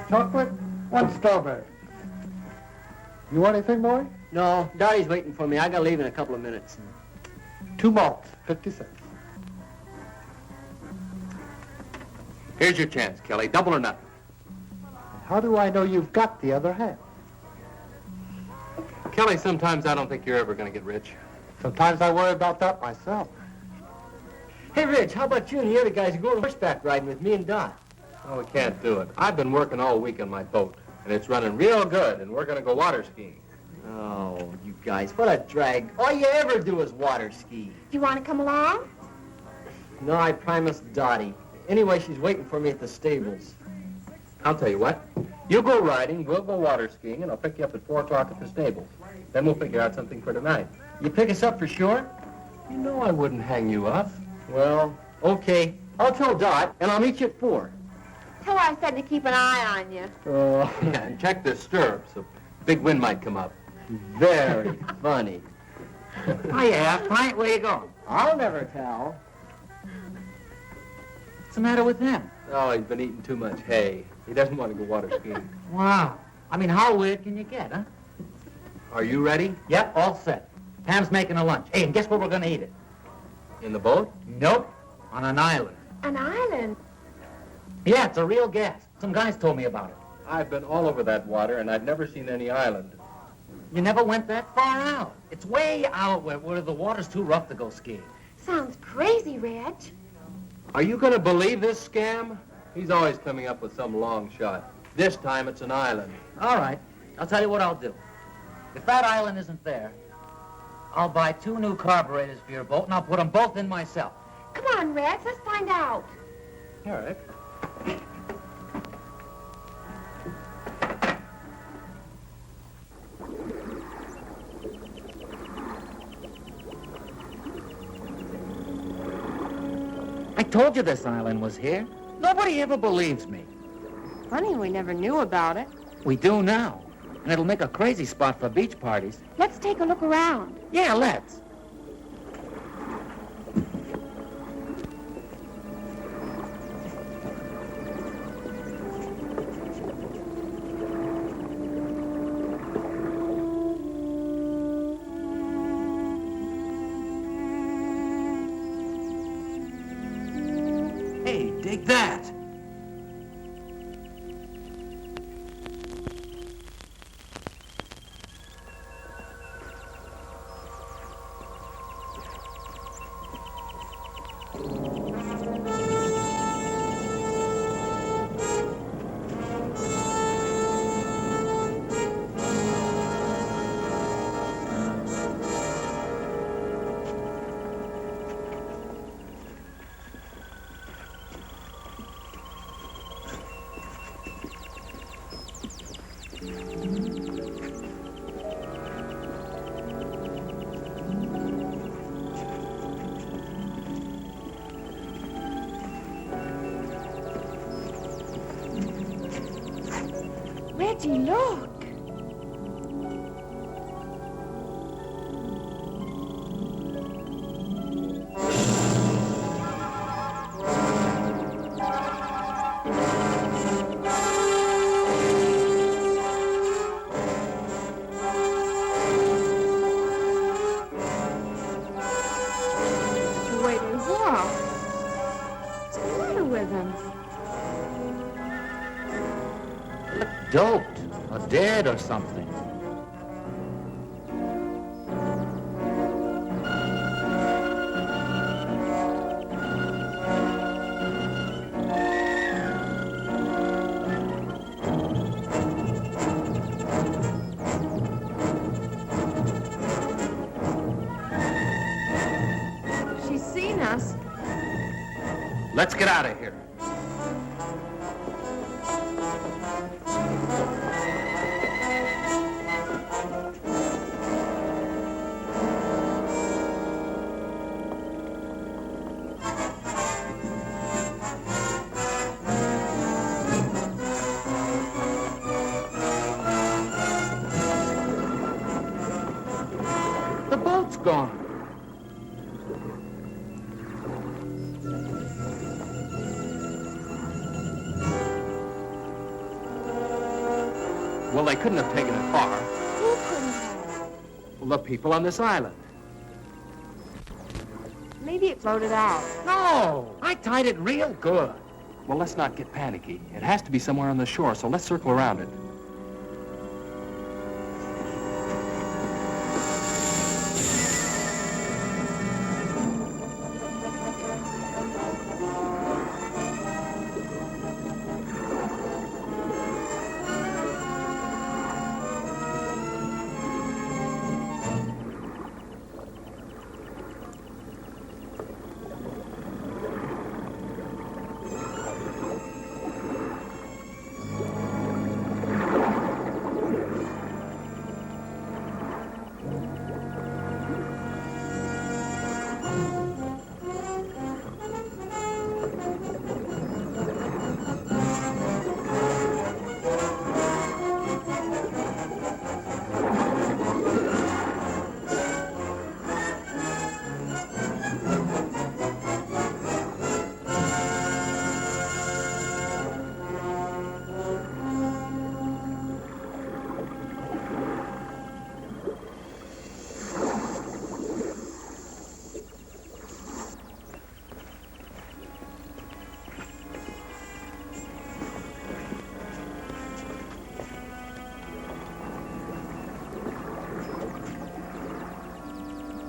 chocolate, 1 strawberry. You want anything, Morrie? No, Dotty's waiting for me. I gotta leave in a couple of minutes. 2 malts, 50 cents. Here's your chance, Kelly. Double or nothing. How do I know you've got the other half? Kelly, sometimes I don't think you're ever going to get rich. Sometimes I worry about that myself. Hey, Rich, how about you and the other guys going horseback riding with me and Dot? Oh, we can't do it. I've been working all week on my boat, and it's running real good, and we're going to go water skiing. Oh, you guys, what a drag. All you ever do is water ski. Do you want to come along? No, I promised Dotty. Anyway, she's waiting for me at the stables. I'll tell you what. You go riding, we'll go water skiing, and I'll pick you up at 4 o'clock at the stables. Then we'll figure out something for tonight. You pick us up for sure? You know I wouldn't hang you up. Well, okay. I'll tell Dot, and I'll meet you at 4. Tell her I said to keep an eye on you. Oh, Yeah, and check the stirrups. A big wind might come up. very funny. Hiya, Pint, where you going? I'll never tell. What's the matter with him? Oh, he's been eating too much hay. He doesn't want to go water skiing. Wow. I mean, how weird can you get, huh? Are you ready? Yep, all set. Pam's making a lunch. Hey, and guess where we're gonna eat it? In the boat? Nope. On an island. An island? Yeah, it's a real gas. Some guys told me about it. I've been all over that water, and I've never seen any island. You never went that far out. It's way out where the water's too rough to go skiing. Sounds crazy, Reg. Are you going to believe this scam? He's always coming up with some long shot. This time it's an island. All right. I'll tell you what I'll do. If that island isn't there, I'll buy 2 new carburetors for your boat, and I'll put them both in myself. Come on, Reg, let's find out. All right. I told you this island was here. Nobody ever believes me. Funny, we never knew about it. We do now. And it'll make a crazy spot for beach parties. Let's take a look around. Yeah, let's. Hey, dig that. Reggie, look. Wait, what? What's the matter with him? Doped or dead or something. She's seen us. Let's get out of here. The boat's gone. Well, they couldn't have taken it far. Who couldn't have? Well, the people on this island. Maybe it floated out. No, I tied it real good. Well, let's not get panicky. It has to be somewhere on the shore, so let's circle around it.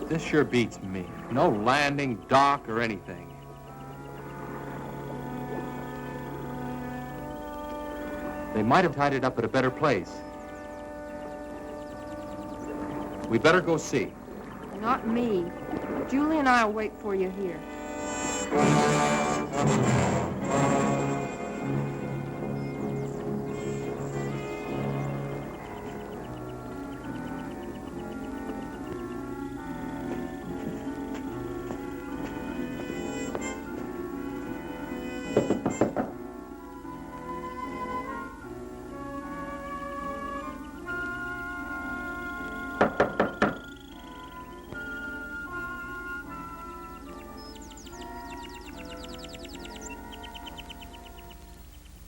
This sure beats me. No landing, dock, or anything. They might have tied it up at a better place. We better go see. Not me. Julie and I will wait for you here.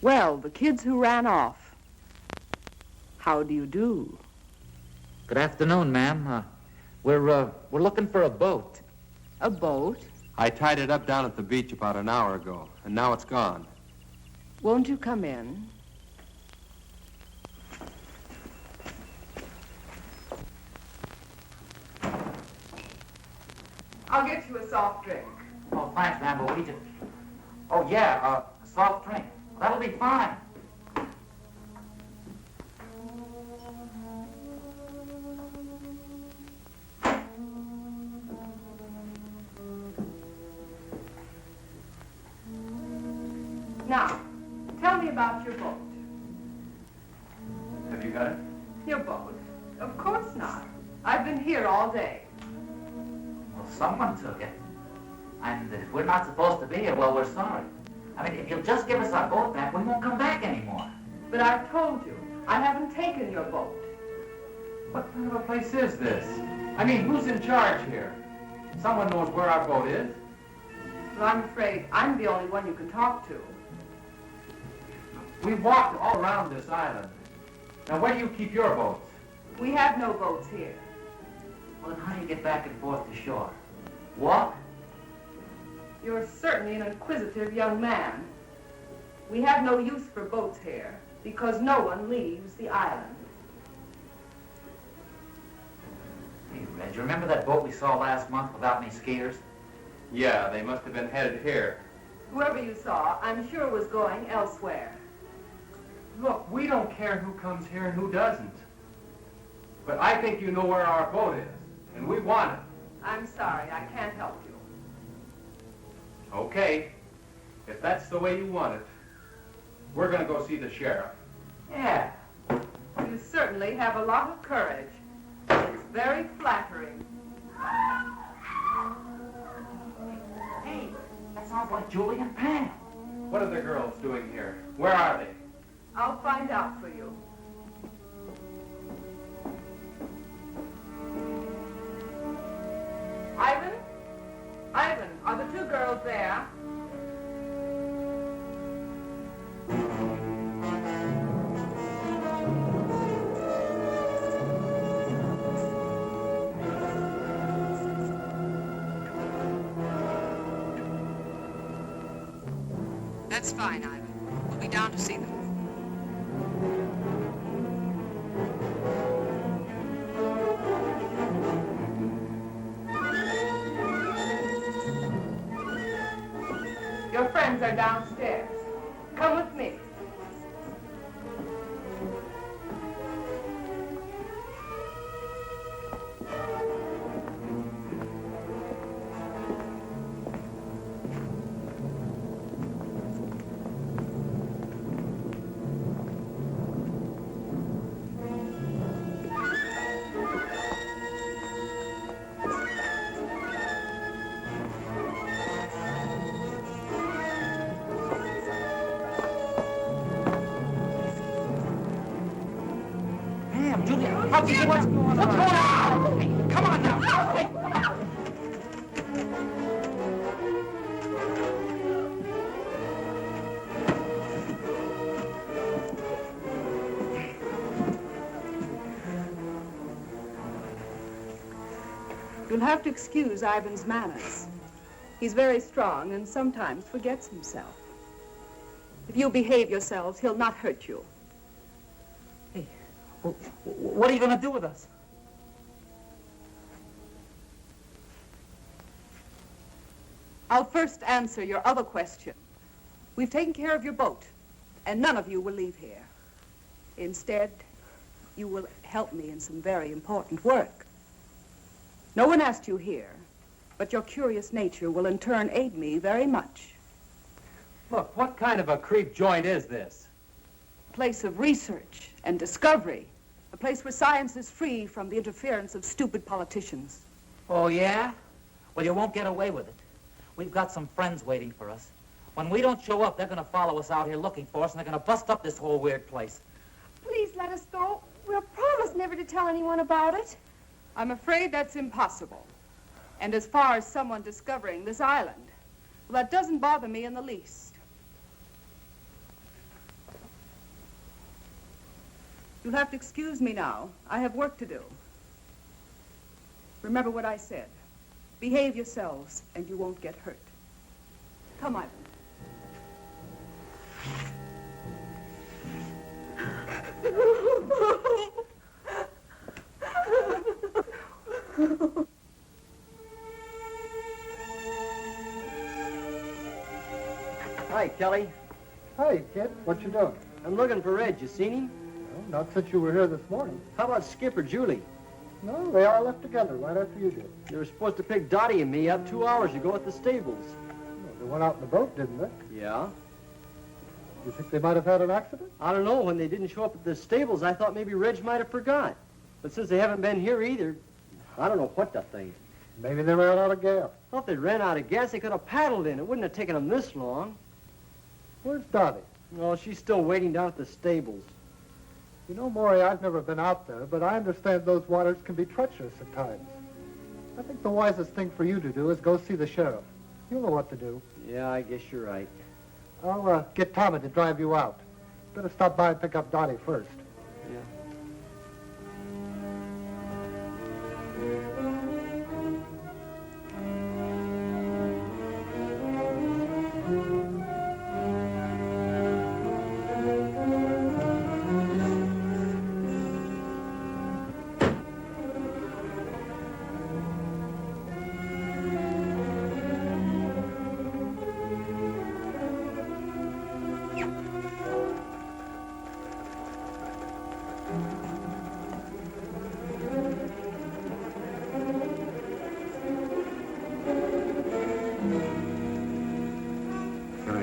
Well, the kids who ran off. How do you do? Good afternoon, ma'am. We're looking for a boat. A boat? I tied it up down at the beach about an hour ago, and now it's gone. Won't you come in? I'll get you a soft drink. Oh, thanks, ma'am, but we just... Oh, yeah, a soft drink. That'll be fine. Now, tell me about your boat. Have you got it? Your boat? Of course not. I've been here all day. Well, someone took it. And if we're not supposed to be here, well, we're sorry. I mean, if you'll just give us our boat back, we won't come back anymore. But I've told you, I haven't taken your boat. What kind of a place is this? I mean, who's in charge here? Someone knows where our boat is. Well, I'm afraid I'm the only one you can talk to. We've walked all around this island. Now, where do you keep your boats? We have no boats here. Well, then how do you get back and forth to shore? Walk? You're certainly an inquisitive young man. We have no use for boats here because no one leaves the island. Hey, Reg, you remember that boat we saw last month without any skiers? Yeah, they must have been headed here. Whoever you saw, I'm sure was going elsewhere. Look, we don't care who comes here and who doesn't. But I think you know where our boat is, and we want it. I'm sorry, I can't help you. Okay, if that's the way you want it, we're going to go see the sheriff. Yeah. You certainly have a lot of courage. It's very flattering. Hey, that sounds like Julie and Pam. What are the girls doing here? Where are they? I'll find out for you. Ivan? Ivan, are the two girls there? That's fine, Ivan. We'll be down to see them. Your friends are downstairs. Come with me. What's going on? Hey, come on now. Hey. You'll have to excuse Ivan's manners. He's very strong and sometimes forgets himself. If you behave yourselves, he'll not hurt you. Hey, what are you going to do with us? I'll first answer your other question. We've taken care of your boat, and none of you will leave here. Instead, you will help me in some very important work. No one asked you here, but your curious nature will in turn aid me very much. Look, what kind of a creep joint is this? A place of research and discovery. A place where science is free from the interference of stupid politicians. Oh, yeah? Well, you won't get away with it. We've got some friends waiting for us. When we don't show up, they're going to follow us out here looking for us, and they're going to bust up this whole weird place. Please let us go. We'll promise never to tell anyone about it. I'm afraid that's impossible. And as far as someone discovering this island, well, that doesn't bother me in the least. You'll have to excuse me now. I have work to do. Remember what I said. Behave yourselves, and you won't get hurt. Come, Ivan. Hi, Kelly. Hey, kid, what you doing? I'm looking for Regg. You seen him? No, not since you were here this morning. How about Skipper Julie? No, they all left together right after you did. They were supposed to pick Dotty and me up 2 hours ago at the stables. No, they went out in the boat, didn't they? Yeah? You think they might have had an accident? I don't know. When they didn't show up at the stables, I thought maybe Regg might have forgot. But since they haven't been here either, I don't know what to think. Maybe they ran out of gas. Well, if they ran out of gas, they could have paddled in. It wouldn't have taken them this long. Where's Dotty? No, she's still waiting down at the stables. You know, Morrie, I've never been out there, but I understand those waters can be treacherous at times. I think the wisest thing for you to do is go see the sheriff. You'll know what to do. Yeah, I guess you're right. I'll get Tommy to drive you out. Better stop by and pick up Dotty first. Yeah.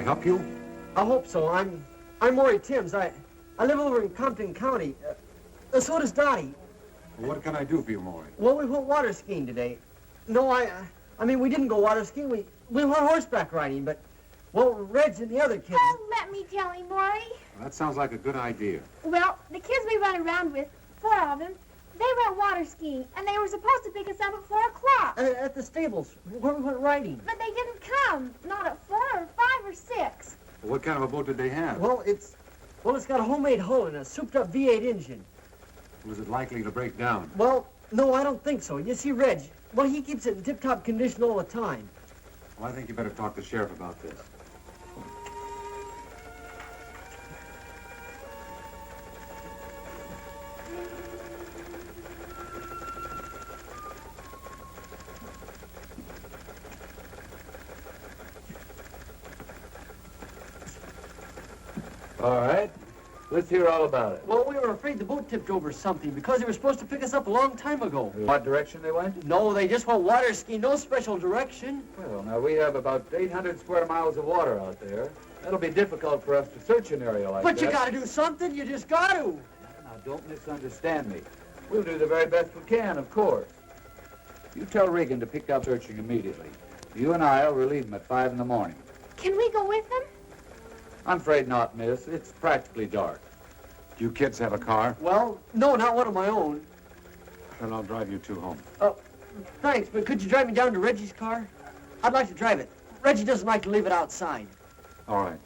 Help you? I hope so. I'm Morrie Timms. I live over in Compton County. So does Dotty. Well, what can I do for you, Morrie? Well, we went water skiing today. No, I mean, we didn't go water skiing. We went horseback riding, but, well, Regg and the other kids... Oh, let me tell him, Morrie. Well, that sounds like a good idea. Well, the kids we run around with, 4 of them, they went water skiing, and they were supposed to pick us up at 4 o'clock. At the stables, where we went riding. But they didn't come. Not at 4 or 5 or 6. Well, what kind of a boat did they have? Well, it's got a homemade hull and a souped-up V8 engine. Was it likely to break down? Well, no, I don't think so. You see, Regg, well, he keeps it in tip-top condition all the time. Well, I think you better talk to the sheriff about this. All right. Let's hear all about it. Well, we were afraid the boat tipped over something because they were supposed to pick us up a long time ago. What direction they went? No, they just went water skiing, no special direction. Well, now we have about 800 square miles of water out there. That'll be difficult for us to search an area like that. But you gotta do something, you just gotta. Now, don't misunderstand me. We'll do the very best we can, of course. You tell Regan to pick up searching immediately. You and I'll relieve him at 5 in the morning. Can we go with them? I'm afraid not, miss. It's practically dark. Do you kids have a car? Well, no, not one of my own. Then I'll drive you two home. Thanks, but could you drive me down to Reggie's car? I'd like to drive it. Reggie doesn't like to leave it outside. All right.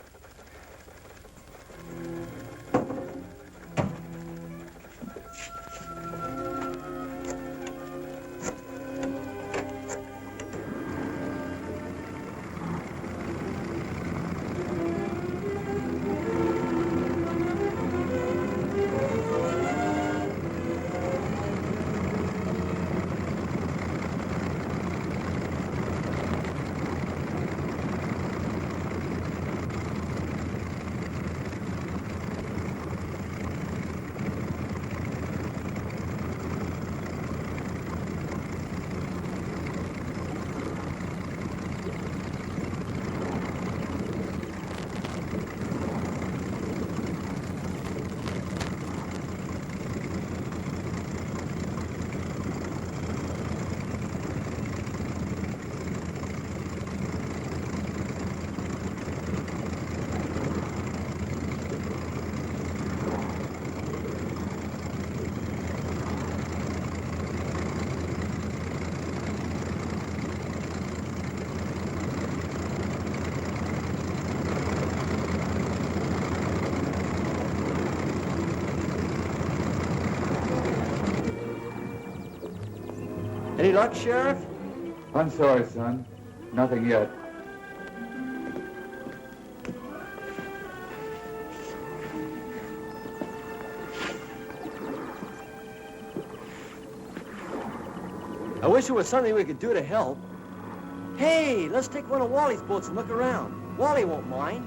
Any luck, Sheriff? I'm sorry, son. Nothing yet. I wish there was something we could do to help. Hey, let's take one of Wally's boats and look around. Wally won't mind.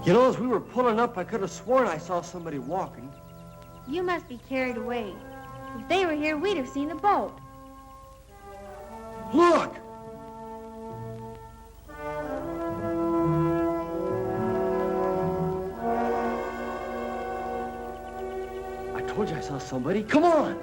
You know, as we were pulling up, I could have sworn I saw somebody walking. You must be carried away. If they were here, we'd have seen the boat. Look! I told you I saw somebody. Come on!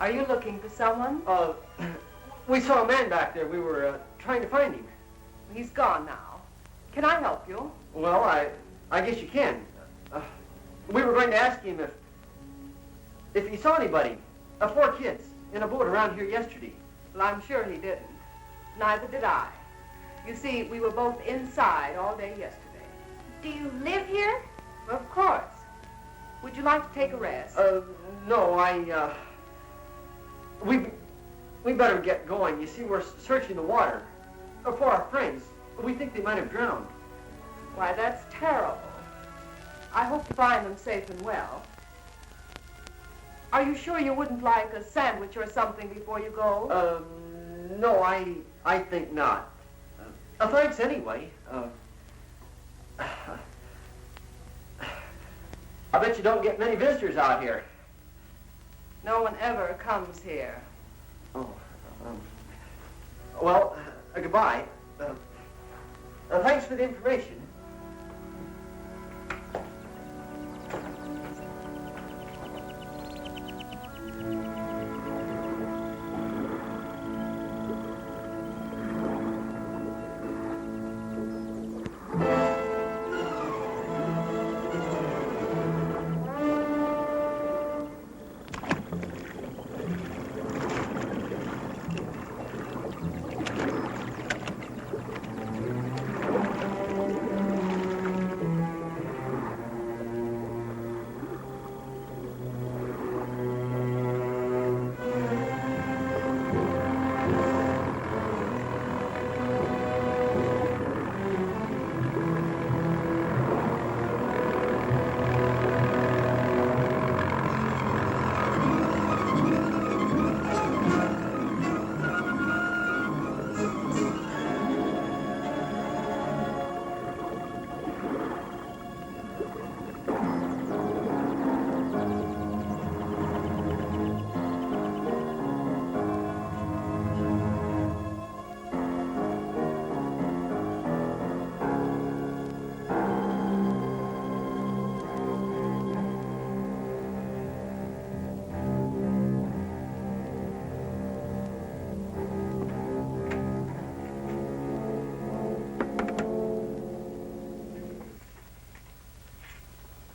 Are you looking for someone? We saw a man back there. We were trying to find him. He's gone now. Can I help you? Well, I guess you can. We were going to ask him if he saw anybody. 4 kids in a boat around here yesterday. Well, I'm sure he didn't. Neither did I. You see, we were both inside all day yesterday. Do you live here? Of course. Would you like to take a rest? No, we better get going. You see, we're searching the water for our friends. We think they might have drowned. Why, that's terrible. I hope to find them safe and well. Are you sure you wouldn't like a sandwich or something before you go? No, I think not. Thanks anyway. I bet you don't get many visitors out here. No one ever comes here. Oh, well, goodbye. Thanks for the information.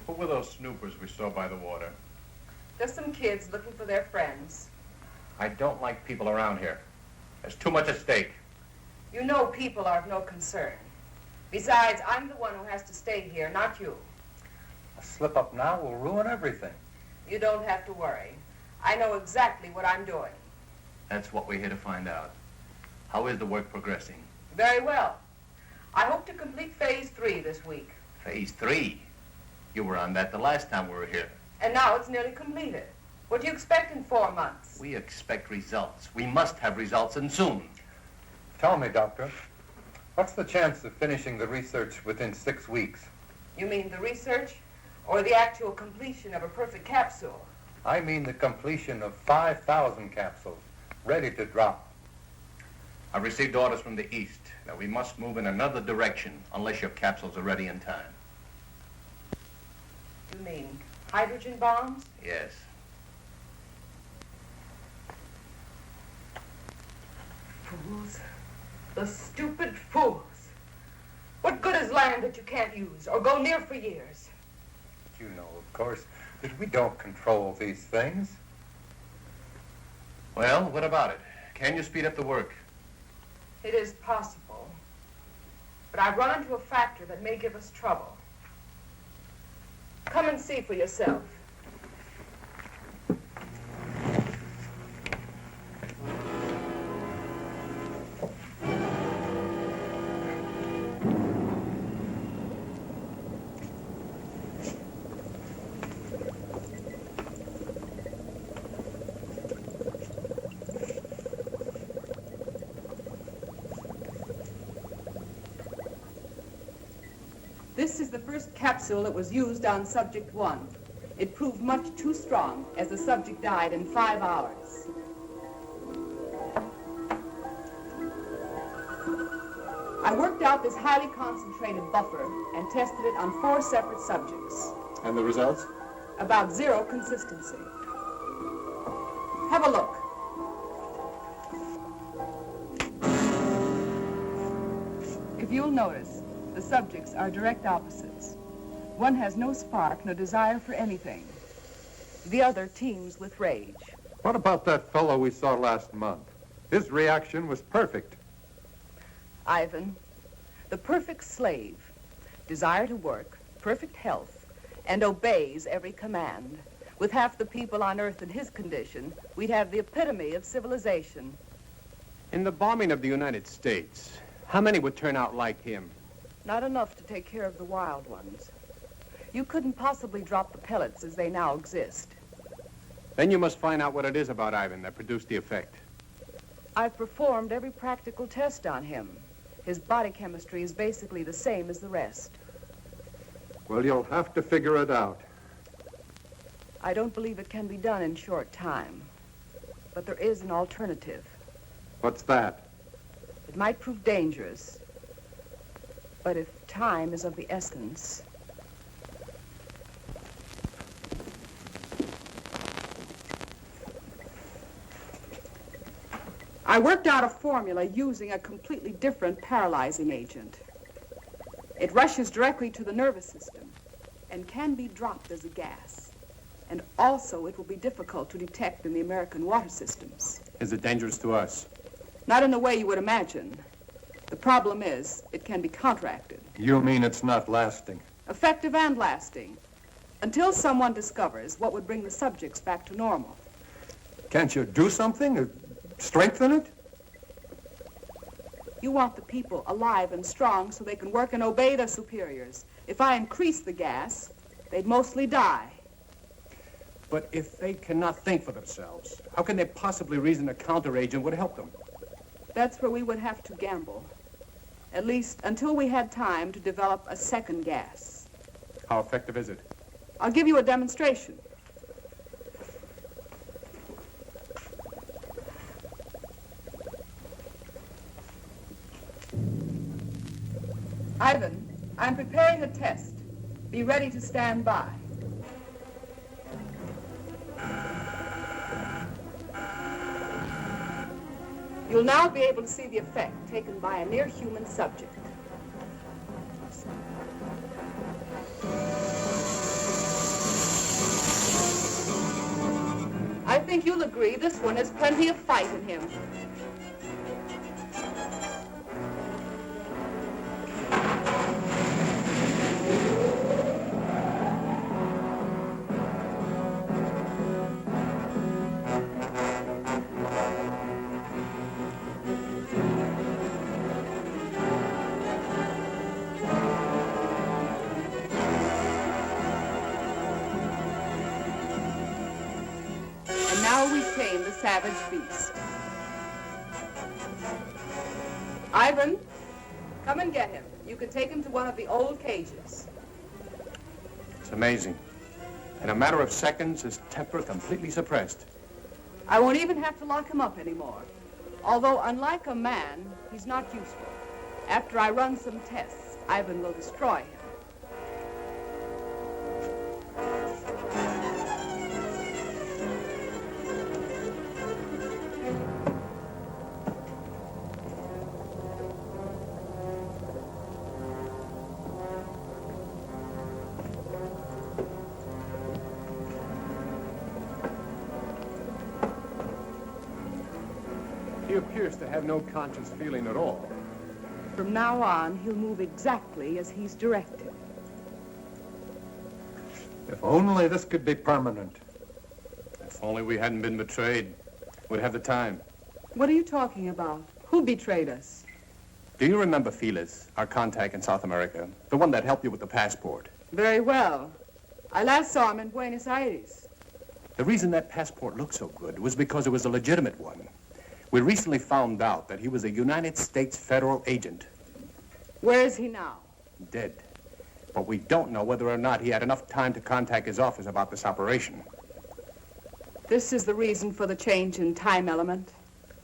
What were those snoopers we saw by the water? Just some kids looking for their friends. I don't like people around here. There's too much at stake. You know people are of no concern. Besides, I'm the one who has to stay here, not you. A slip up now will ruin everything. You don't have to worry. I know exactly what I'm doing. That's what we're here to find out. How is the work progressing? Very well. I hope to complete phase 3 this week. Phase 3? You were on that the last time we were here. And now it's nearly completed. What do you expect in 4 months? We expect results. We must have results, and soon. Tell me, Doctor, what's the chance of finishing the research within 6 weeks? You mean the research or the actual completion of a perfect capsule? I mean the completion of 5,000 capsules, ready to drop. I've received orders from the East that we must move in another direction unless your capsules are ready in time. You mean hydrogen bombs? Yes. Fools. The stupid fools. What good is land that you can't use or go near for years? You know, of course, that we don't control these things. Well, what about it? Can you speed up the work? It is possible. But I've run into a factor that may give us trouble. Come and see for yourself. This is the first capsule that was used on Subject 1. It proved much too strong, as the subject died in 5 hours. I worked out this highly concentrated buffer and tested it on 4 separate subjects. And the results? About 0 consistency. Have a look. If you'll notice, the subjects are direct opposites. One has no spark, no desire for anything. The other teems with rage. What about that fellow we saw last month? His reaction was perfect. Ivan, the perfect slave, desire to work, perfect health, and obeys every command. With half the people on Earth in his condition, we'd have the epitome of civilization. In the bombing of the United States, how many would turn out like him? Not enough to take care of the wild ones. You couldn't possibly drop the pellets as they now exist. Then you must find out what it is about Ivan that produced the effect. I've performed every practical test on him. His body chemistry is basically the same as the rest. Well, you'll have to figure it out. I don't believe it can be done in short time. But there is an alternative. What's that? It might prove dangerous. But if time is of the essence... I worked out a formula using a completely different paralyzing agent. It rushes directly to the nervous system and can be dropped as a gas. And also, it will be difficult to detect in the American water systems. Is it dangerous to us? Not in the way you would imagine. The problem is, it can be counteracted. You mean it's not lasting? Effective and lasting. Until someone discovers what would bring the subjects back to normal. Can't you do something? Strengthen it? You want the people alive and strong so they can work and obey their superiors. If I increase the gas, they'd mostly die. But if they cannot think for themselves, how can they possibly reason a counteragent would help them? That's where we would have to gamble. At least until we had time to develop a second gas. How effective is it? I'll give you a demonstration. Ivan, I'm preparing a test. Be ready to stand by. You'll now be able to see the effect taken by a near-human subject. I think you'll agree this one has plenty of fight in him. Savage beast. Ivan, come and get him. You can take him to one of the old cages. It's amazing. In a matter of seconds, his temper completely suppressed. I won't even have to lock him up anymore. Although, unlike a man, he's not useful. After I run some tests, Ivan will destroy him. He appears to have no conscious feeling at all. From now on, he'll move exactly as he's directed. If only this could be permanent. If only we hadn't been betrayed. We'd have the time. What are you talking about? Who betrayed us? Do you remember Felix, our contact in South America? The one that helped you with the passport? Very well. I last saw him in Buenos Aires. The reason that passport looked so good was because it was a legitimate one. We recently found out that he was a United States federal agent. Where is he now? Dead. But we don't know whether or not he had enough time to contact his office about this operation. This is the reason for the change in time element?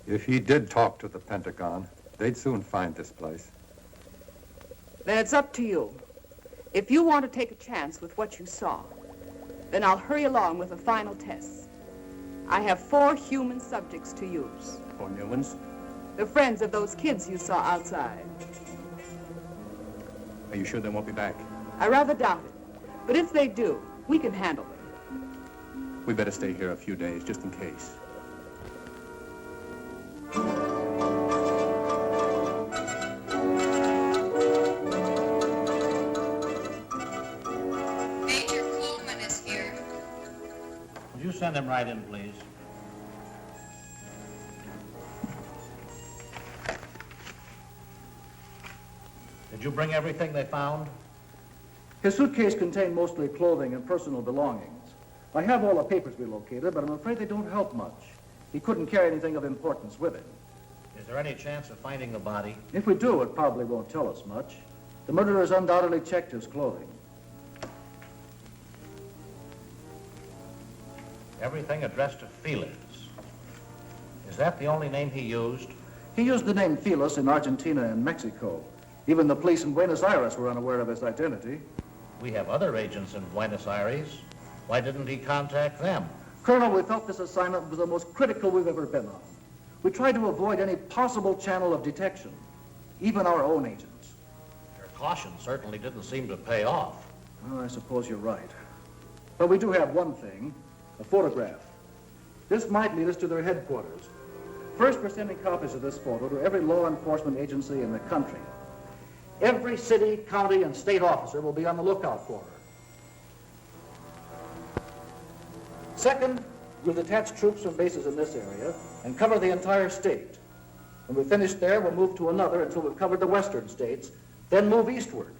If he did talk to the Pentagon, they'd soon find this place. Then it's up to you. If you want to take a chance with what you saw, then I'll hurry along with the final tests. I have 4 human subjects to use. 4 new ones? The friends of those kids you saw outside. Are you sure they won't be back? I rather doubt it. But if they do, we can handle them. We better stay here a few days, just in case. Major Coleman is here. Would you send him right in, please? Did you bring everything they found? His suitcase contained mostly clothing and personal belongings. I have all the papers we located, but I'm afraid they don't help much. He couldn't carry anything of importance with him. Is there any chance of finding the body? If we do, it probably won't tell us much. The murderers undoubtedly checked his clothing. Everything addressed to Felix. Is that the only name he used? He used the name Felix in Argentina and Mexico. Even the police in Buenos Aires were unaware of his identity. We have other agents in Buenos Aires. Why didn't he contact them? Colonel, we felt this assignment was the most critical we've ever been on. We tried to avoid any possible channel of detection, even our own agents. Your caution certainly didn't seem to pay off. Well, I suppose you're right. But we do have one thing, a photograph. This might lead us to their headquarters. First, we're sending copies of this photo to every law enforcement agency in the country. Every city, county, and state officer will be on the lookout for her. Second, we'll detach troops from bases in this area and cover the entire state. When we finish there, we'll move to another until we've covered the western states, then move eastward.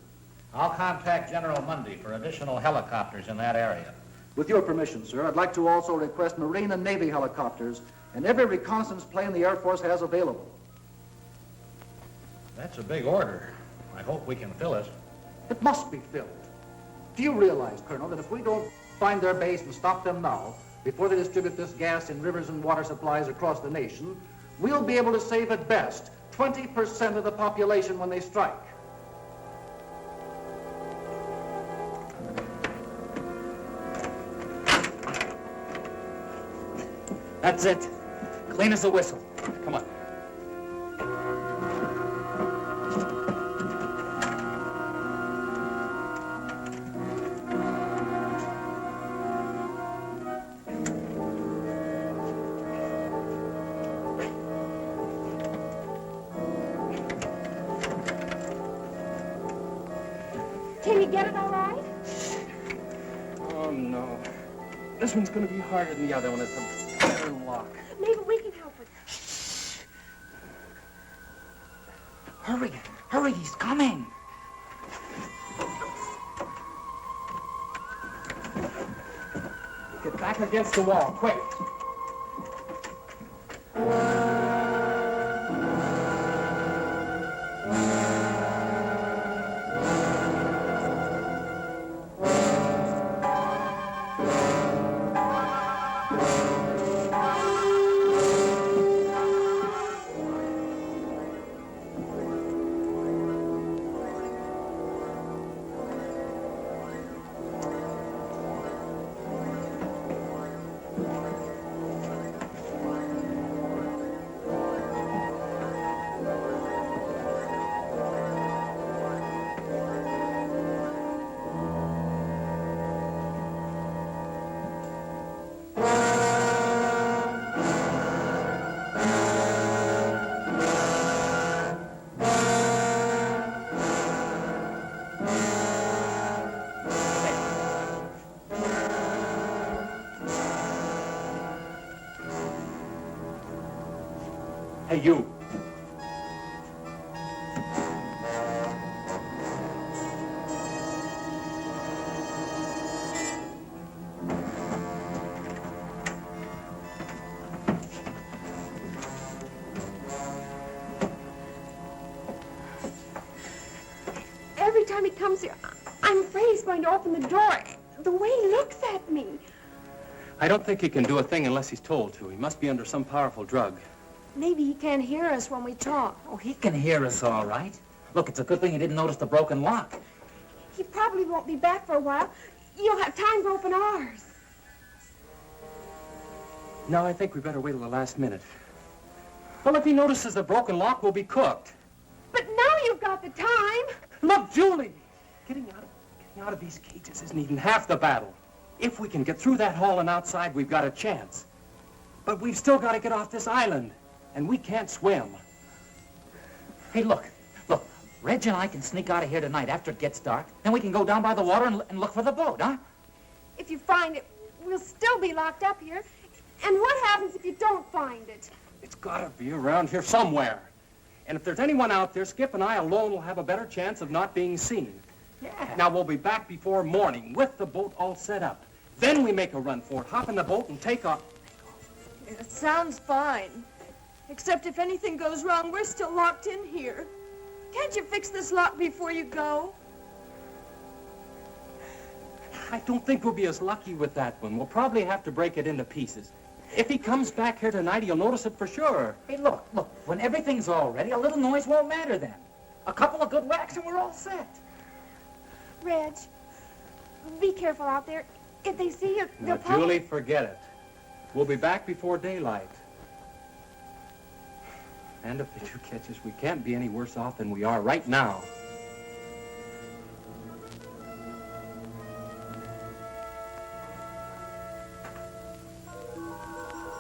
I'll contact General Mundy for additional helicopters in that area. With your permission, sir, I'd like to also request Marine and Navy helicopters and every reconnaissance plane the Air Force has available. That's a big order. I hope we can fill it. It must be filled. Do you realize, Colonel, that if we don't find their base and stop them now, before they distribute this gas in rivers and water supplies across the nation, we'll be able to save at best 20% of the population when they strike. That's it. Clean as a whistle. Come on. Can you get it all right? Oh, no. This one's going to be harder than the other one. It's a better lock. Maybe we can help with it. Hurry, hurry, he's coming. Get back against the wall, quick. Hey, you. Every time he comes here, I'm afraid he's going to open the door. The way he looks at me. I don't think he can do a thing unless he's told to. He must be under some powerful drug. Maybe he can't hear us when we talk. Oh, he can hear us all right. Look, it's a good thing he didn't notice the broken lock. He probably won't be back for a while. You'll have time to open ours. No, I think we better wait till the last minute. Well, if he notices the broken lock, we'll be cooked. But now you've got the time. Look, Julie! Getting out of these cages isn't even half the battle. If we can get through that hall and outside, we've got a chance. But we've still got to get off this island, and we can't swim. Hey, look. Regg and I can sneak out of here tonight after it gets dark. Then we can go down by the water and look for the boat, huh? If you find it, we'll still be locked up here. And what happens if you don't find it? It's got to be around here somewhere. And if there's anyone out there, Skip and I alone will have a better chance of not being seen. Yeah. Now, we'll be back before morning with the boat all set up. Then we make a run for it, hop in the boat and take off. It sounds fine. Except if anything goes wrong, we're still locked in here. Can't you fix this lock before you go? I don't think we'll be as lucky with that one. We'll probably have to break it into pieces. If he comes back here tonight, he'll notice it for sure. Hey, look. When everything's all ready, a little noise won't matter then. A couple of good whacks and we're all set. Reg, be careful out there. If they see you, Now, they'll probably... Julie, forget it. We'll be back before daylight. And if they do catch us, we can't be any worse off than we are right now.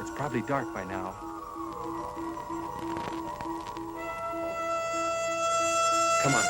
It's probably dark by now. Come on.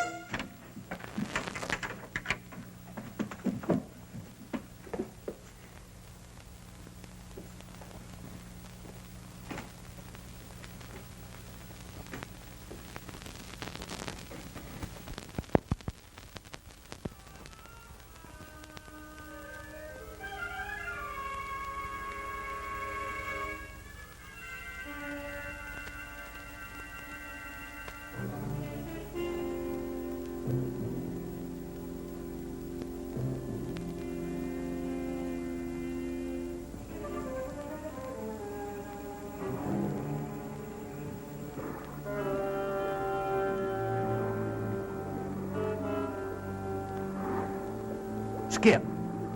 Skip,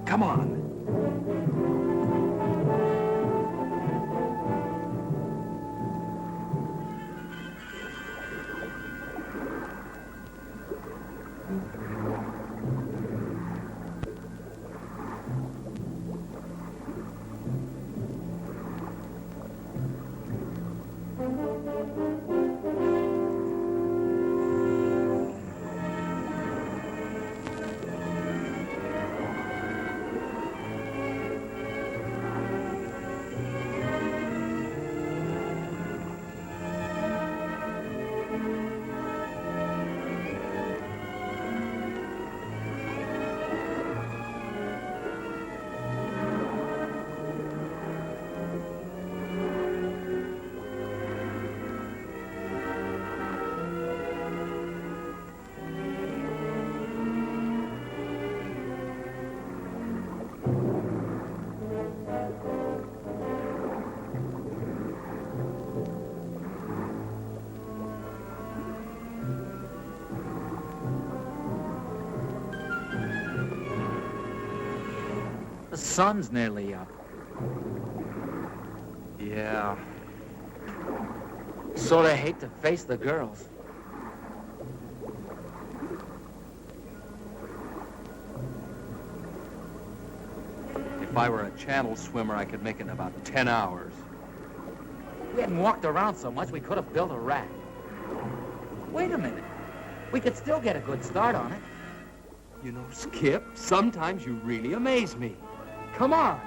come on. The sun's nearly up. Yeah. Sort of hate to face the girls. If I were a channel swimmer, I could make it in about 10 hours. We hadn't walked around so much, we could have built a raft. Wait a minute. We could still get a good start on it. You know, Skip, sometimes you really amaze me. Come on.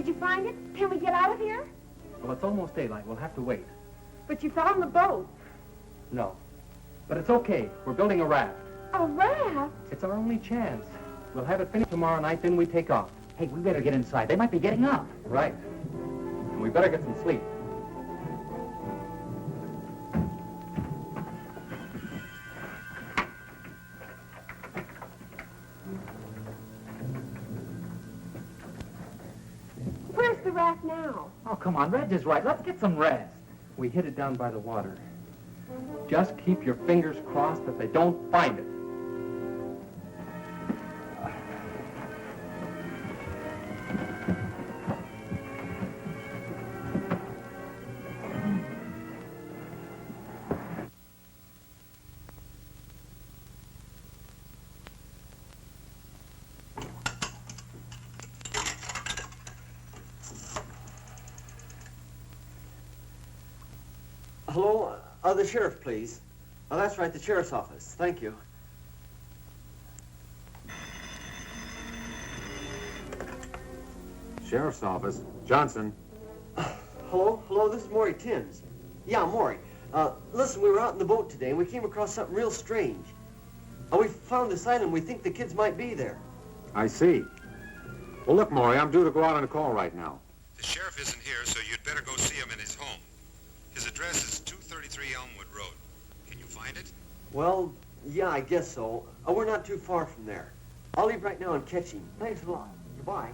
Did you find it? Can we get out of here? Well, it's almost daylight. We'll have to wait. But you found the boat. No. But it's okay. We're building a raft. A raft? It's our only chance. We'll have it finished tomorrow night, then we take off. Hey, we better get inside. They might be getting up. Right. And we better get some sleep. Where's the raft now? Oh, come on. Regg is right. Let's get some rest. We hid it down by the water. Just keep your fingers crossed that they don't find it. Hello? The sheriff, please. Oh, that's right, the sheriff's office. Thank you. Sheriff's office. Johnson. Hello? Hello, this is Morrie Timms. Yeah, Morrie. Listen, we were out in the boat today, and we came across something real strange. We found this island. We think the kids might be there. I see. Well, look, Morrie, I'm due to go out on a call right now. The sheriff isn't here, so you'd better go see him in his home. His address is 233 Elmwood Road. Can you find it? Well, yeah, I guess so. We're not too far from there. I'll leave right now and catch him. Thanks a lot. Goodbye.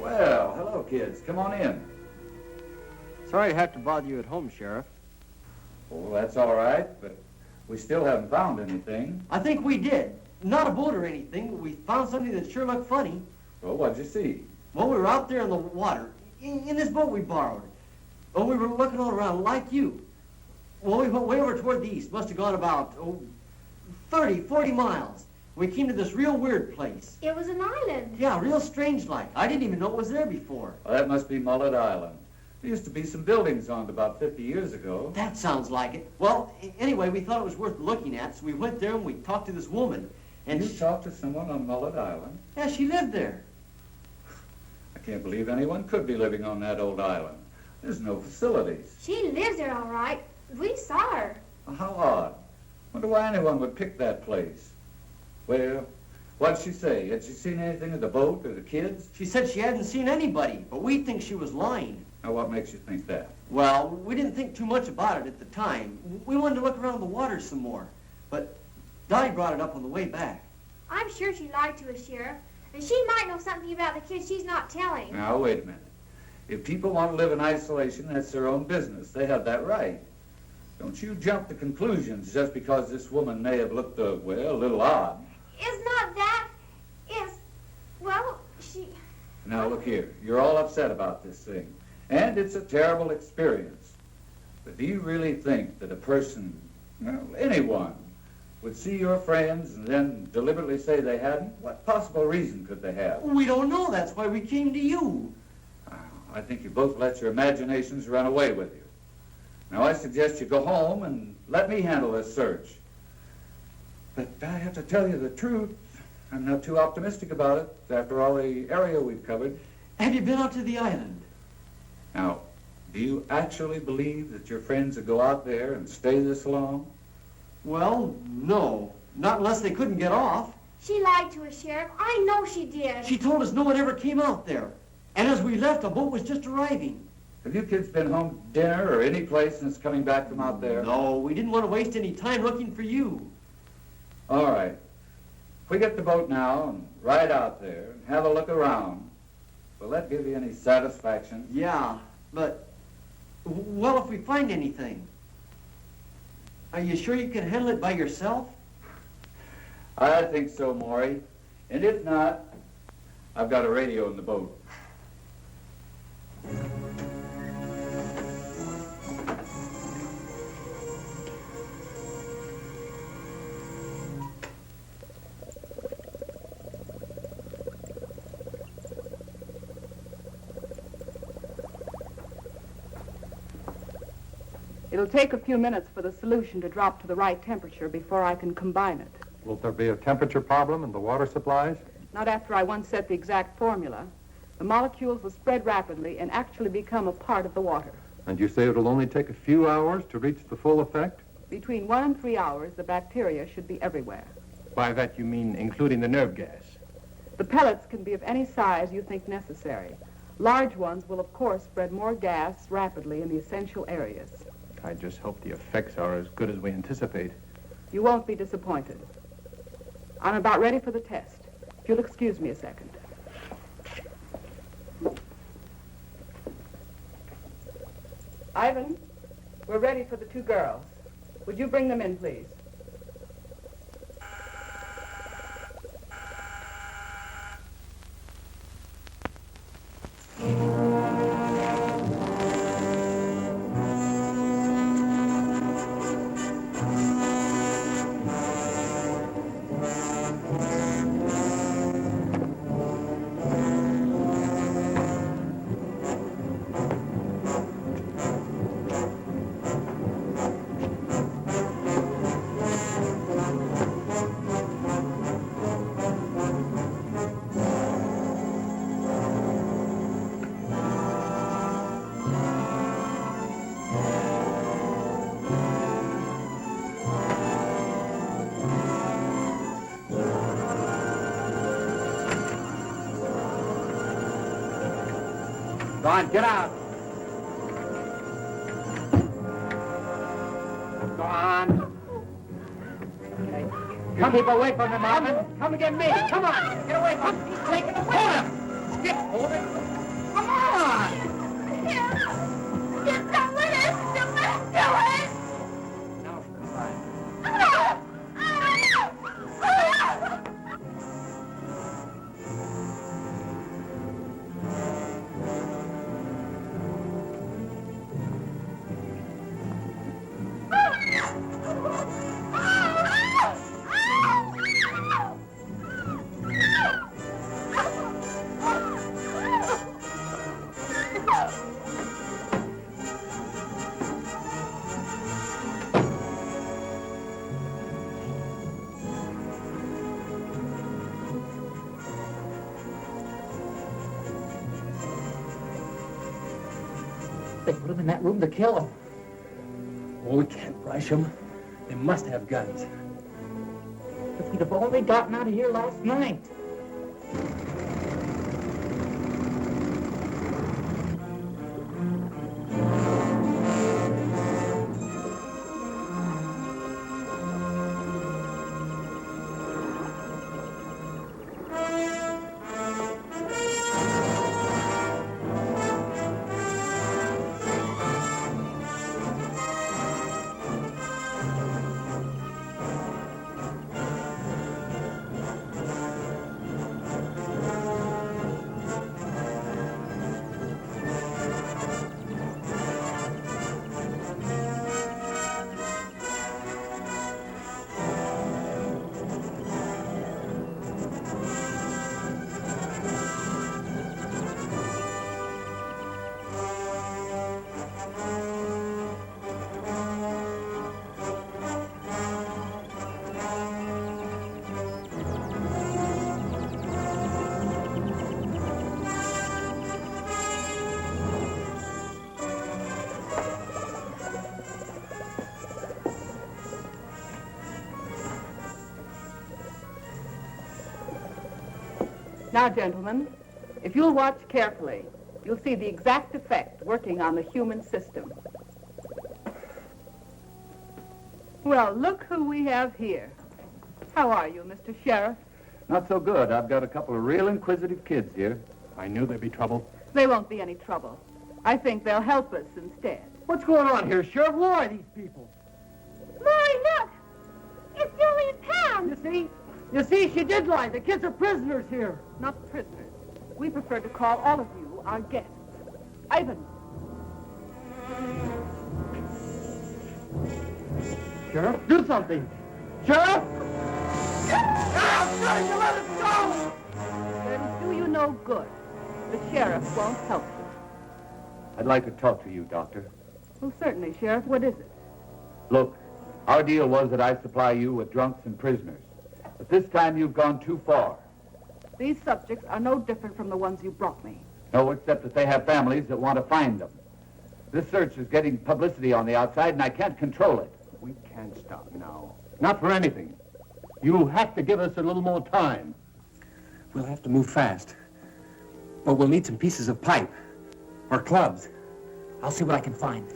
Well, hello, kids. Come on in. Sorry to have to bother you at home, Sheriff. Oh, that's all right, but we still haven't found anything. I think we did. Not a boat or anything, but we found something that sure looked funny. Well, what'd you see? Well, we were out there in the water, in this boat we borrowed. Well, we were looking all around like you. Well, we went way over toward the east. Must have gone about, 30, 40 miles. We came to this real weird place. It was an island. Yeah, real strange like. I didn't even know it was there before. Well, that must be Mullet Island. There used to be some buildings on it about 50 years ago. That sounds like it. Well, anyway, we thought it was worth looking at, so we went there and we talked to this woman. And you talked to someone on Mullet Island? Yeah, she lived there. I can't believe anyone could be living on that old island. There's no facilities. She lives there all right. We saw her. Well, how odd. Wonder why anyone would pick that place. Well, what'd she say? Had she seen anything of the boat or the kids? She said she hadn't seen anybody, but we think she was lying. Now, what makes you think that? Well, we didn't think too much about it at the time. We wanted to look around the water some more. But Dotty brought it up on the way back. I'm sure she lied to us, Sheriff. And she might know something about the kids she's not telling. Now, wait a minute. If people want to live in isolation, that's their own business. They have that right. Don't you jump to conclusions just because this woman may have looked, a little odd. It's not that. It's, well, she... Now, look here. You're all upset about this thing. And it's a terrible experience. But do you really think that a person, anyone, would see your friends and then deliberately say they hadn't? What possible reason could they have? We don't know. That's why we came to you. I think you both let your imaginations run away with you. Now, I suggest you go home and let me handle this search. But I have to tell you the truth. I'm not too optimistic about it, after all the area we've covered. Have you been out to the island? Now, do you actually believe that your friends would go out there and stay this long? Well, no. Not unless they couldn't get off. She lied to us, Sheriff. I know she did. She told us no one ever came out there. And as we left, a boat was just arriving. Have you kids been home to dinner or any place since coming back from out there? No, we didn't want to waste any time looking for you. All right. If we get the boat now and ride out there and have a look around, will that give you any satisfaction? Yeah, but, well, if we find anything, are you sure you can handle it by yourself? I think so, Morrie. And if not, I've got a radio in the boat. It'll take a few minutes for the solution to drop to the right temperature before I can combine it. Will there be a temperature problem in the water supplies? Not after I once set the exact formula. The molecules will spread rapidly and actually become a part of the water. And you say it'll only take a few hours to reach the full effect? Between 1 and 3 hours, the bacteria should be everywhere. By that you mean including the nerve gas? The pellets can be of any size you think necessary. Large ones will, of course, spread more gas rapidly in the essential areas. I just hope the effects are as good as we anticipate. You won't be disappointed. I'm about ready for the test. If you'll excuse me a second. Ivan, we're ready for the 2 girls. Would you bring them in, please? Go on, get out. Go on. Okay. Come, keep away from him, Marvin. Come and get me. Come on. Get away from him. He's taking away. Hold him. Skip, hold him. Come on. Get some with us. Do it. Now for the fire. They put him in that room to kill him. Oh, we can't rush them. They must have guns. If we'd have only gotten out of here last night. Now, gentlemen, if you'll watch carefully, you'll see the exact effect working on the human system. Well, look who we have here. How are you, Mr. Sheriff? Not so good. I've got a couple of real inquisitive kids here. I knew there'd be trouble. They won't be any trouble. I think they'll help us instead. What's going on here, Sheriff? Who are these people? Morrie, look! It's Julie and Pam! You see, she did lie. The kids are prisoners here. Not prisoners. We prefer to call all of you our guests. Ivan. Sheriff, do something. Sheriff! I'm trying to let us go! It'll do you no good. The sheriff won't help you. I'd like to talk to you, Doctor. Well, certainly, Sheriff. What is it? Look, our deal was that I supply you with drunks and prisoners. But this time you've gone too far. These subjects are no different from the ones you brought me. No, except that they have families that want to find them. This search is getting publicity on the outside, and I can't control it. We can't stop now. Not for anything. You have to give us a little more time. We'll have to move fast. But we'll need some pieces of pipe. Or clubs. I'll see what I can find.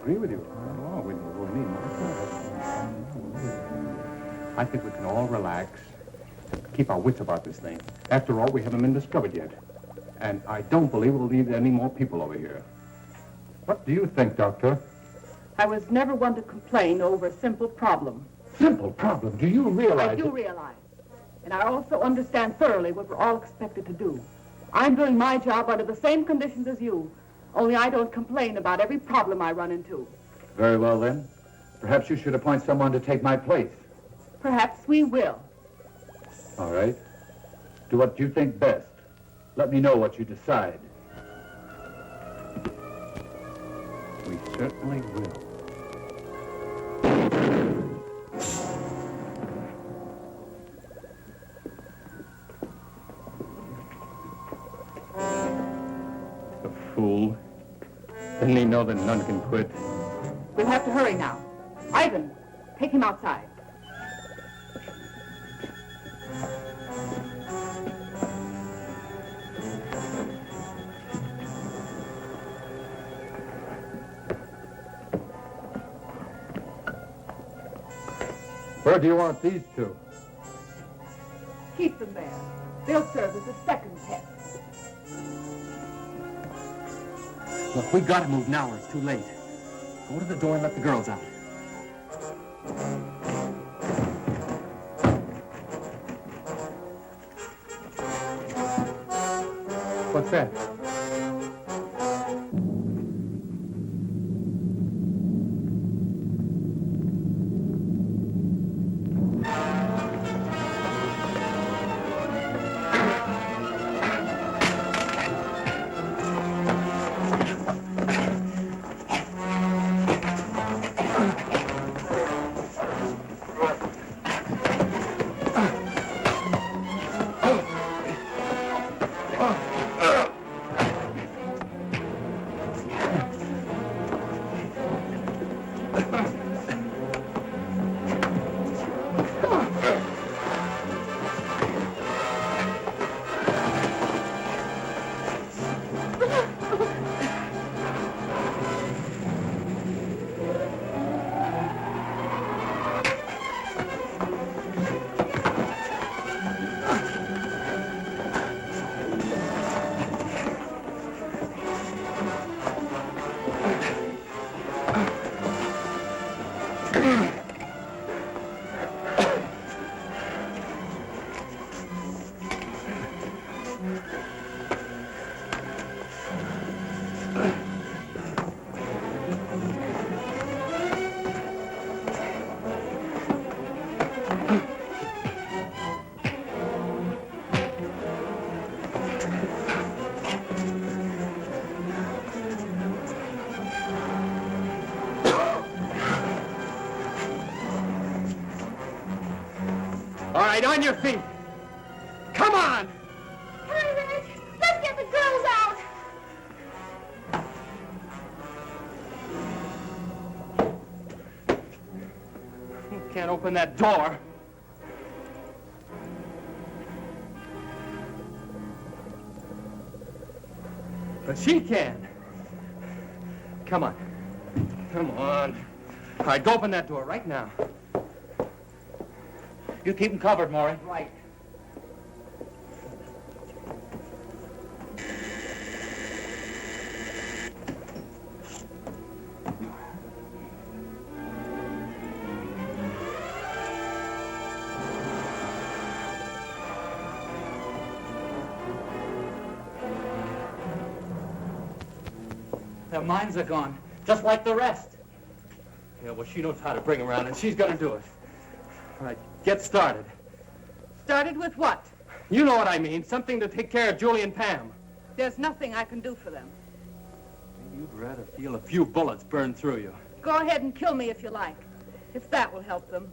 Agree with you. Oh, we'll need more. I think we can all relax. Keep our wits about this thing. After all, we haven't been discovered yet. And I don't believe we'll need any more people over here. What do you think, Doctor? I was never one to complain over a simple problem. Simple problem? Do you realize I do realize. And I also understand thoroughly what we're all expected to do. I'm doing my job under the same conditions as you. Only I don't complain about every problem I run into. Very well, then. Perhaps you should appoint someone to take my place. Perhaps we will. All right. Do what you think best. Let me know what you decide. We certainly will. The fool. Didn't he know that none can quit? We'll have to hurry now. Ivan, take him outside. Where do you want these two? Keep them there. They'll serve as a second test. Look, we gotta move now or it's too late. Go to the door and let the girls out. What's that? All right, on your feet. Come on! Hurry, Regg! Let's get the girls out! can't open that door. But she can. Come on. Come on. All right, go open that door right now. You keep them covered, Morrie. Right. Their minds are gone, just like the rest. Yeah, well, she knows how to bring around, and she's gonna do it. All right, get started. Started with what? You know what I mean. Something to take care of Julie and Pam. There's nothing I can do for them. You'd rather feel a few bullets burn through you. Go ahead and kill me if you like, if that will help them.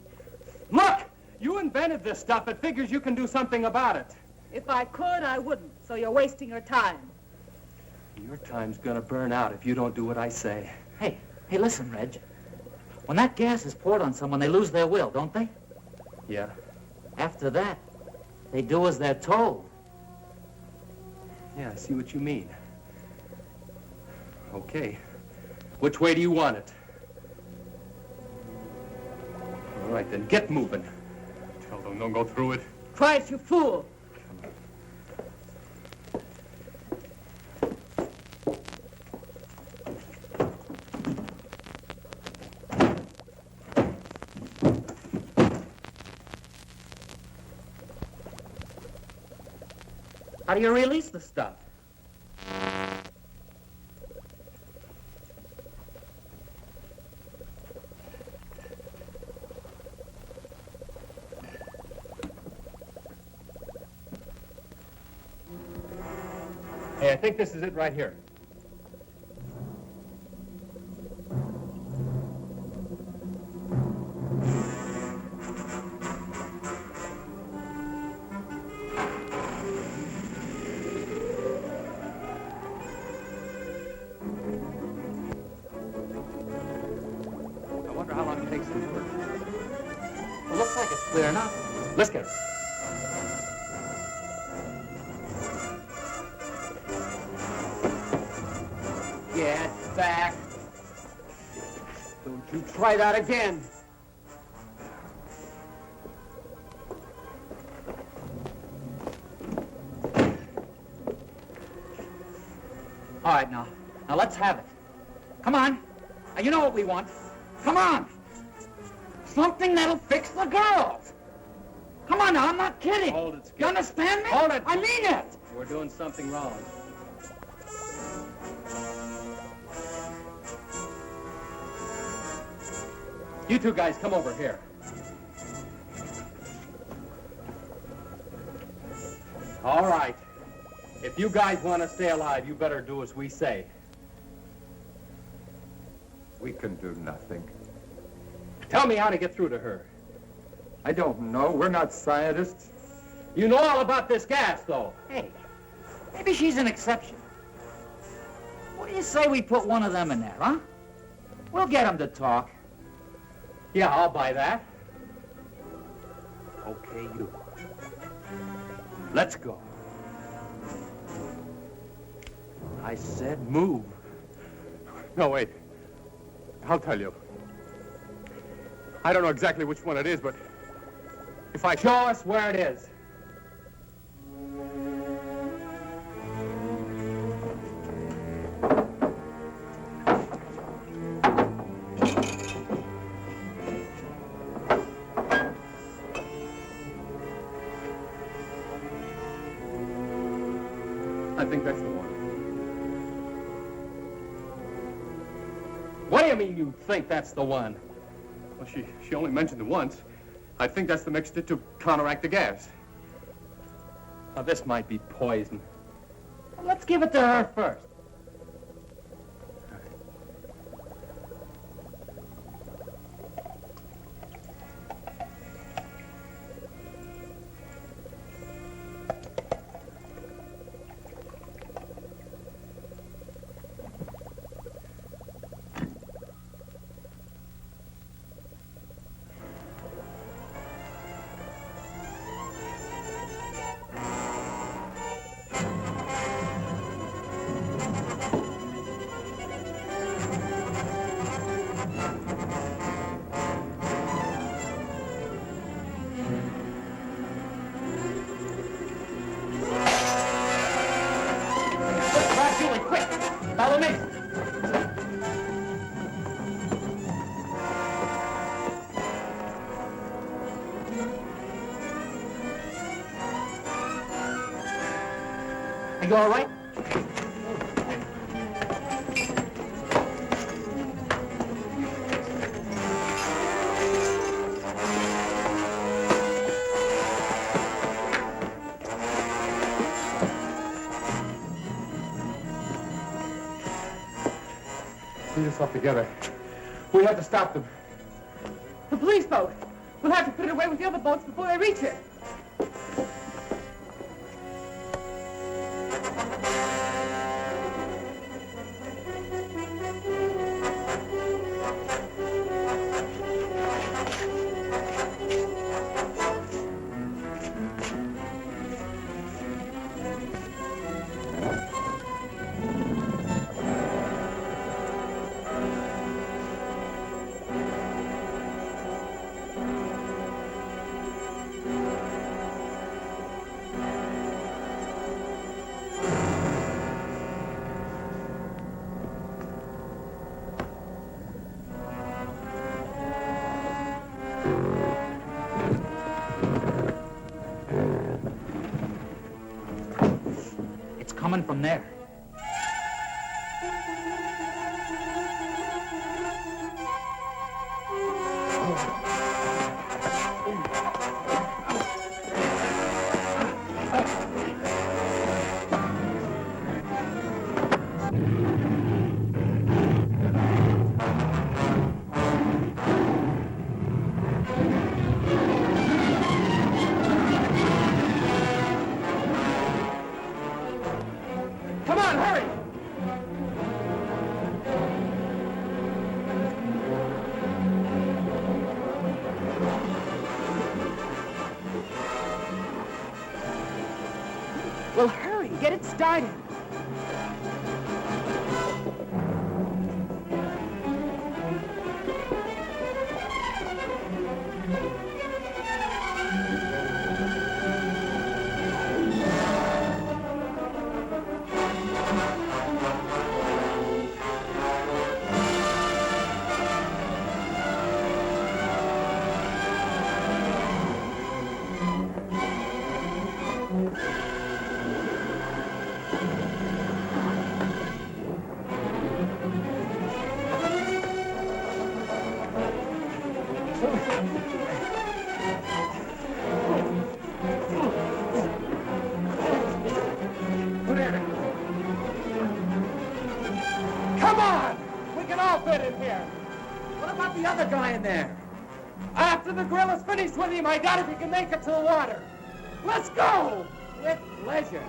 Look! You invented this stuff. It figures you can do something about it. If I could, I wouldn't, so you're wasting your time. Your time's gonna burn out if you don't do what I say. Hey, listen, Regg. When that gas is poured on someone, they lose their will, don't they? Yeah. After that, they do as they're told. Yeah, I see what you mean. Okay. Which way do you want it? All right, then get moving. Tell them don't go through it. Try it, you fool. How do you release the stuff? Hey, I think this is it right here. Clear enough. Let's get her. Get back. Don't you try that again. All right, now let's have it. Come on. Now, you know what we want. Come on. Something that'll fix the girls. Come on now, I'm not kidding. Hold it, Skip. You understand me? Hold it. I mean it. We're doing something wrong. You two guys, come over here. All right. If you guys want to stay alive, you better do as we say. We can do nothing. Tell me how to get through to her. I don't know. We're not scientists. You know all about this gas, though. Hey, maybe she's an exception. What do you say we put one of them in there, huh? We'll get them to talk. Yeah, I'll buy that. Okay, you. Let's go. I said move. No, wait. I'll tell you. I don't know exactly which one it is, but if I... Show us where it is. I think that's the one. What do you mean you think that's the one? Well, she only mentioned it once. I think that's the mixture to counteract the gas. Now, this might be poison. Well, let's give it to her first. You all right? Get yourself together. We have to stop them. The police boat. We'll have to put it away with the other boats before they reach it. Coming from there. Well, hurry, get it started. Come on! We can all fit in here. What about the other guy in there? After the grill is finished with him, I doubt if he can make it to the water. Let's go! With pleasure.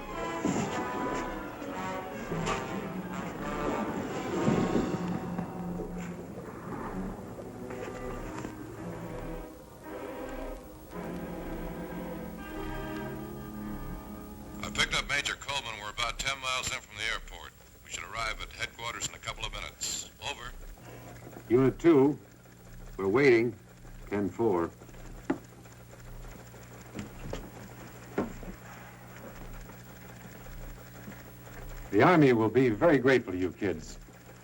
I picked up Major Coleman. We're about 10 miles in from the airport. We should arrive at headquarters in a couple of minutes. Over. Unit 2, we're waiting. 10-4. The Army will be very grateful to you kids.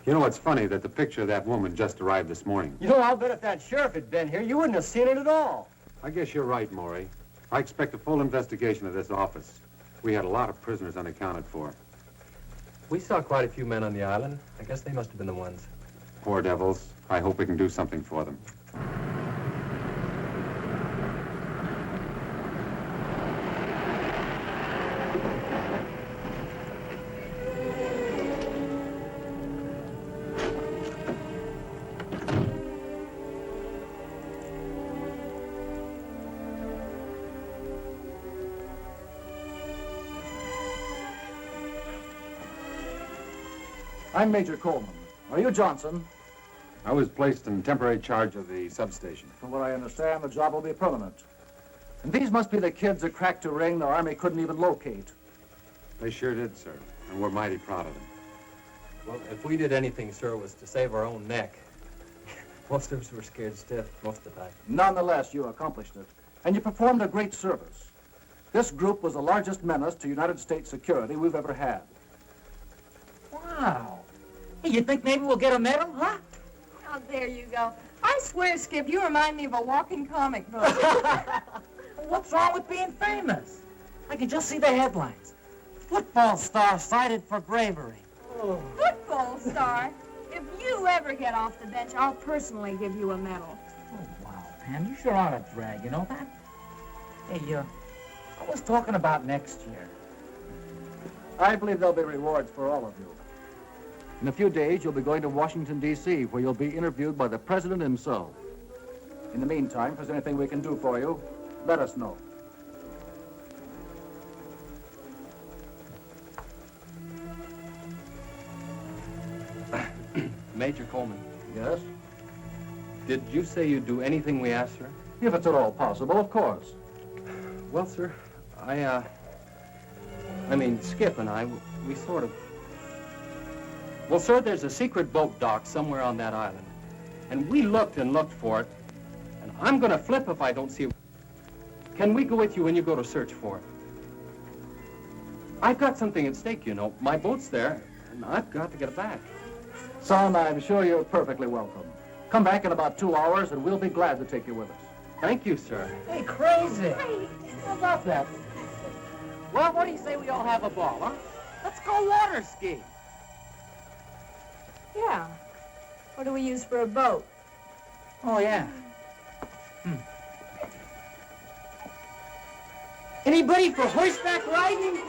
You know, it's funny that the picture of that woman just arrived this morning. You know, I'll bet if that sheriff had been here, you wouldn't have seen it at all. I guess you're right, Morrie. I expect a full investigation of this office. We had a lot of prisoners unaccounted for. We saw quite a few men on the island. I guess they must have been the ones. Poor devils. I hope we can do something for them. I'm Major Coleman. Are you Johnson? I was placed in temporary charge of the substation. From what I understand, the job will be permanent. And these must be the kids that cracked a ring the Army couldn't even locate. They sure did, sir. And we're mighty proud of them. Well, if we did anything, sir, it was to save our own neck. Most of us were scared stiff most of the time. Nonetheless, you accomplished it. And you performed a great service. This group was the largest menace to United States security we've ever had. Wow. Hey, you think maybe we'll get a medal, huh? Oh, there you go. I swear, Skip, you remind me of a walking comic book. What's wrong with being famous? I can just see the headlines. Football star cited for bravery. Football star. If you ever get off the bench, I'll personally give you a medal. Oh, wow, Pam, you sure are a drag, you know that? Hey, I was talking about next year. I believe there'll be rewards for all of you. In a few days, you'll be going to Washington, D.C., where you'll be interviewed by the president himself. In the meantime, if there's anything we can do for you, let us know. Major Coleman, Yes? did you say you'd do anything we asked, sir? If it's at all possible, of course. Well, sir, I mean, Skip and I, we sort of... Well, sir, there's a secret boat dock somewhere on that island. And we looked and looked for it, and I'm gonna flip if I don't see it. Can we go with you when you go to search for it? I've got something at stake, you know. My boat's there, and I've got to get it back. Son, I'm sure you're perfectly welcome. Come back in about 2 hours, and we'll be glad to take you with us. Thank you, sir. Hey, crazy. How about that? Well, what do you say we all have a ball, huh? Let's go water skiing. Yeah. What do we use for a boat? Oh, yeah. Anybody for horseback riding?